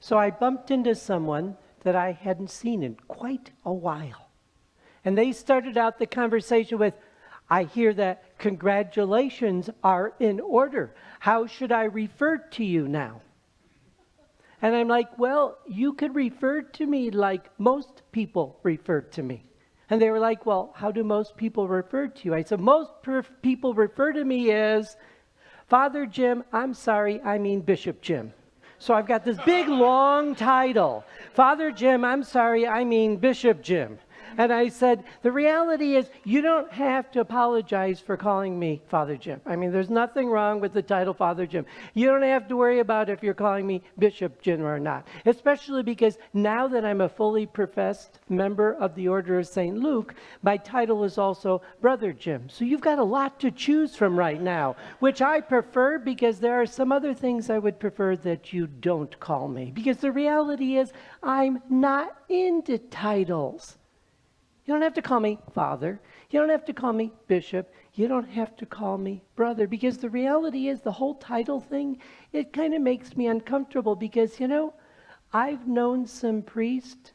So I bumped into someone that I hadn't seen in quite a while. And they started out the conversation with, I hear that congratulations are in order. How should I refer to you now? And I'm like, well, you could refer to me like most people refer to me. And they were like, well, how do most people refer to you? I said, most people refer to me as Father Jim. I'm sorry, I mean Bishop Jim. So I've got this big, long title. Father Jim, I'm sorry, I mean Bishop Jim. And I said, the reality is you don't have to apologize for calling me Father Jim. I mean, there's nothing wrong with the title Father Jim. You don't have to worry about if you're calling me Bishop Jim or not. Especially because now that I'm a fully professed member of the Order of St. Luke, my title is also Brother Jim. So you've got a lot to choose from right now, which I prefer because there are some other things I would prefer that you don't call me. Because the reality is I'm not into titles. You don't have to call me Father. You don't have to call me Bishop. You don't have to call me Brother. Because the reality is the whole title thing, it kind of makes me uncomfortable because, I've known some priests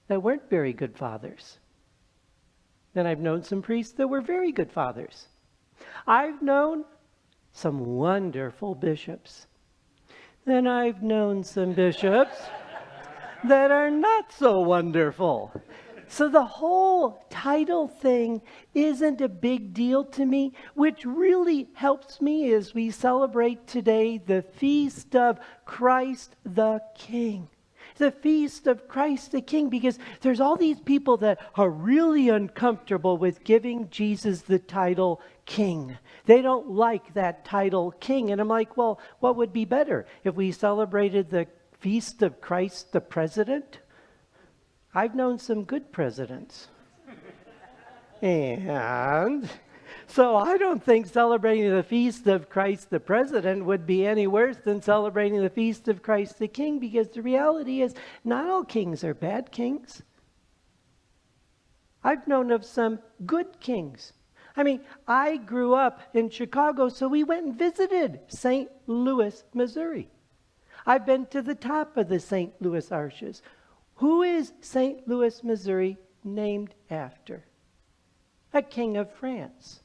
that weren't very good fathers. Then I've known some priests that were very good fathers. I've known some wonderful bishops. Then I've known some bishops that are not so wonderful. So the whole title thing isn't a big deal to me, which really helps me as we celebrate today the feast of Christ the King. The feast of Christ the King, because there's all these people that are really uncomfortable with giving Jesus the title King. They don't like that title King. And I'm like, well, what would be better if we celebrated the feast of Christ the President? I've known some good presidents. And so I don't think celebrating the feast of Christ the President would be any worse than celebrating the feast of Christ the King, because the reality is not all kings are bad kings. I've known of some good kings. I mean, I grew up in Chicago, so we went and visited St. Louis, Missouri. I've been to the top of the St. Louis Arches. Who is St. Louis, Missouri named after? A king of France.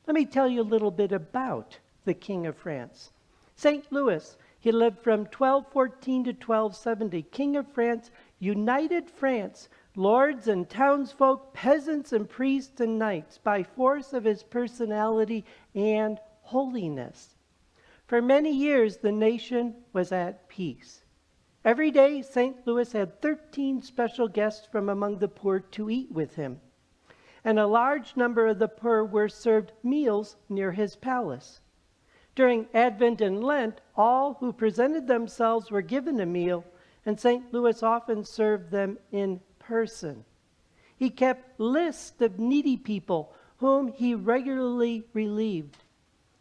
Let me tell you a little bit about the king of France. St. Louis, he lived from 1214 to 1270. King of France, united France, lords and townsfolk, peasants and priests and knights, by force of his personality and holiness. For many years, the nation was at peace. Every day, St. Louis had 13 special guests from among the poor to eat with him. And a large number of the poor were served meals near his palace. During Advent and Lent, all who presented themselves were given a meal, and St. Louis often served them in person. He kept lists of needy people whom he regularly relieved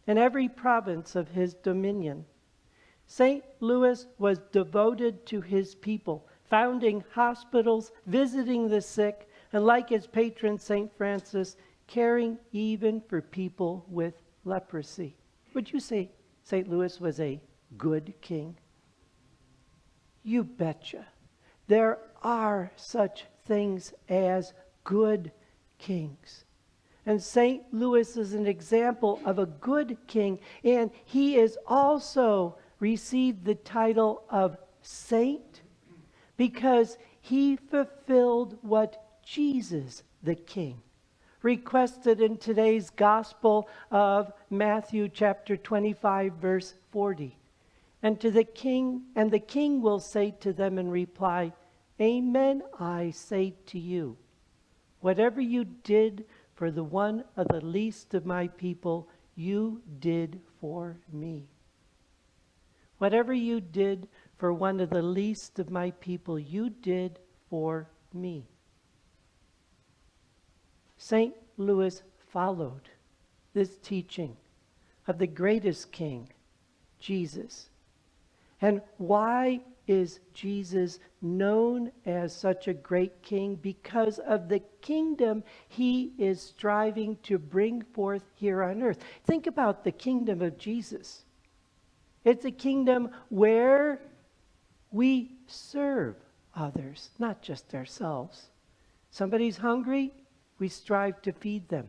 in every province of his dominion. St. Louis was devoted to his people, founding hospitals, visiting the sick, and like his patron St. Francis, caring even for people with leprosy. Would you say St. Louis was a good king? You betcha. There are such things as good kings. And St. Louis is an example of a good king, and he is also received the title of saint because he fulfilled what Jesus the King requested in today's Gospel of Matthew chapter 25 verse 40. And the king will say to them in reply, Amen, I say to you, whatever you did for the one of the least of my people, you did for me. Whatever you did for one of the least of my people, you did for me. St. Louis followed this teaching of the greatest king, Jesus. And why is Jesus known as such a great king? Because of the kingdom he is striving to bring forth here on earth. Think about the kingdom of Jesus. It's a kingdom where we serve others, not just ourselves. Somebody's hungry, we strive to feed them.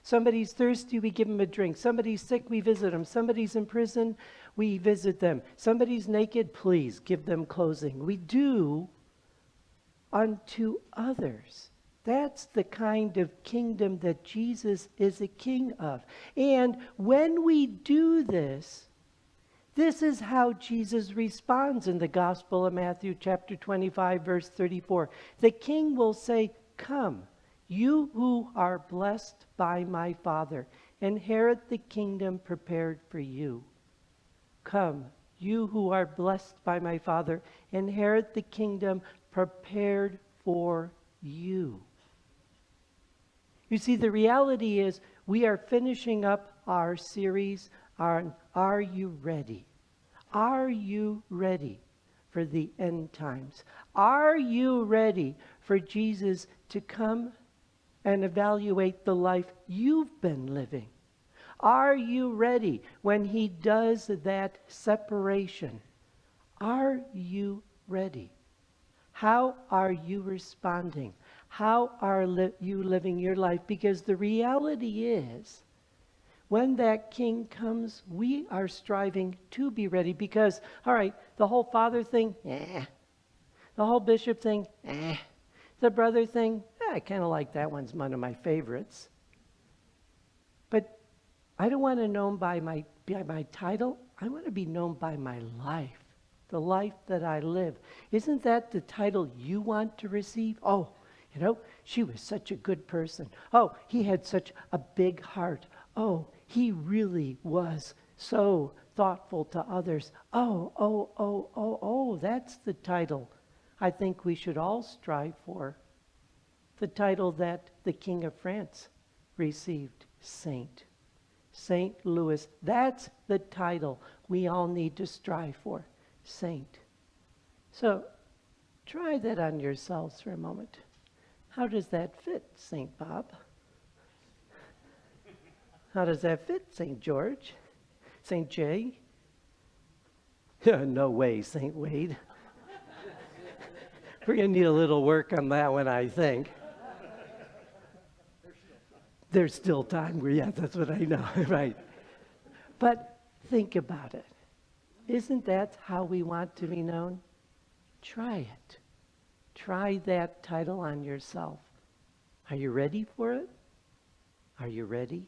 Somebody's thirsty, we give them a drink. Somebody's sick, we visit them. Somebody's in prison, we visit them. Somebody's naked, please give them clothing. We do unto others. That's the kind of kingdom that Jesus is a king of. And when we do this, this is how Jesus responds in the Gospel of Matthew chapter 25, verse 34. The king will say, "Come, you who are blessed by my Father, inherit the kingdom prepared for you. Come, you who are blessed by my Father, inherit the kingdom prepared for you." You see, the reality is we are finishing up our series on Are You Ready? Are you ready for the end times? Are you ready for Jesus to come and evaluate the life you've been living? Are you ready when he does that separation? Are you ready? How are you responding? How are you living your life? Because the reality is, when that king comes, we are striving to be ready. Because, all right, the whole father thing, the whole bishop thing, the brother thing, I kind of like that one's one of my favorites. But I don't want to be known by my title. I want to be known by my life, the life that I live. Isn't that the title you want to receive? Oh, you know, she was such a good person. Oh, he had such a big heart. Oh, he really was so thoughtful to others. Oh, that's the title I think we should all strive for. The title that the King of France received, Saint. Saint Louis. That's the title we all need to strive for, Saint. So try that on yourselves for a moment. How does that fit, St. Bob? How does that fit, St. George? St. J? No way, St. Wade. We're going to need a little work on that one, I think. There's still time. Yeah, that's what I know, right. But think about it. Isn't that how we want to be known? Try it. Try that title on yourself. Are you ready for it? Are you ready?